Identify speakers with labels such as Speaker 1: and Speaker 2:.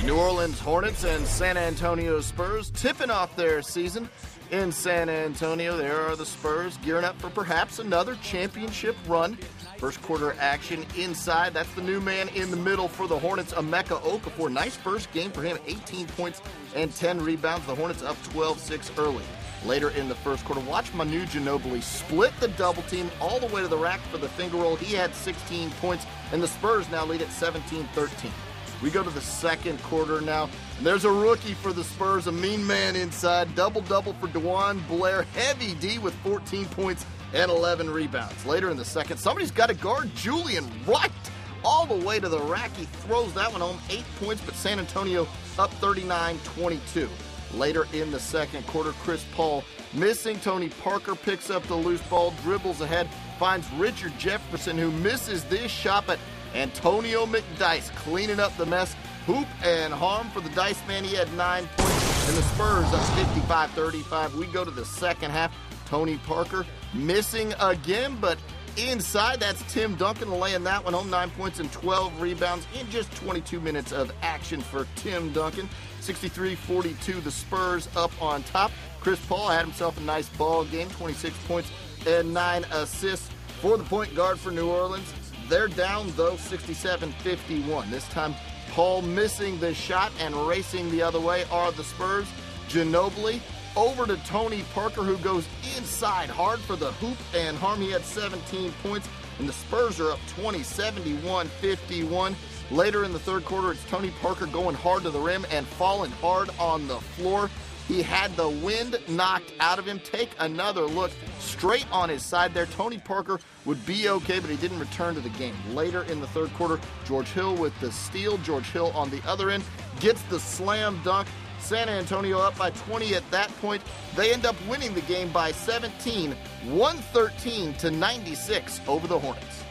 Speaker 1: New Orleans Hornets and San Antonio Spurs tipping off their season in San Antonio. There are the Spurs gearing up for perhaps another championship run. First quarter action inside. That's the new man in the middle for the Hornets, Emeka Okafor. Nice first game for him, 18 points and 10 rebounds. The Hornets up 12-6 early. Later in the first quarter, watch Manu Ginobili split the double team all the way to the rack for the finger roll. He had 16 points, and the Spurs now lead at 17-13. We go to the second quarter now, and there's a rookie for the Spurs, a mean man inside. Double-double for DeJuan Blair. Heavy D with 14 points and 11 rebounds. Later in the second, somebody's got to guard Julian Wright all the way to the rack. He throws that one home, 8 points, but San Antonio up 39-22. Later in the second quarter, Chris Paul missing. Tony Parker picks up the loose ball, dribbles ahead, finds Richard Jefferson, who misses this shot, but Antonio McDyess cleaning up the mess. Hoop and harm for the Dice man. He had 9 points, and the Spurs up 55-35. We go to the second half. Tony Parker missing again, but inside, that's Tim Duncan laying that one home. 9 points and 12 rebounds in just 22 minutes of action for Tim Duncan. 63-42, the Spurs up on top. Chris Paul had himself a nice ball game, 26 points and 9 assists for the point guard for New Orleans. They're down, though, 67-51. This time, Paul missing the shot and racing the other way are the Spurs. Ginobili over to Tony Parker, who goes inside hard for the hoop and harm. He had 17 points, and the Spurs are up 20, 71-51. Later in the third quarter, it's Tony Parker going hard to the rim and falling hard on the floor. He had the wind knocked out of him. Take another look straight on his side there. Tony Parker would be okay, but he didn't return to the game. Later in the third quarter, George Hill with the steal. George Hill on the other end gets the slam dunk. San Antonio up by 20 at that point. They end up winning the game by 17, 113-96 over the Hornets.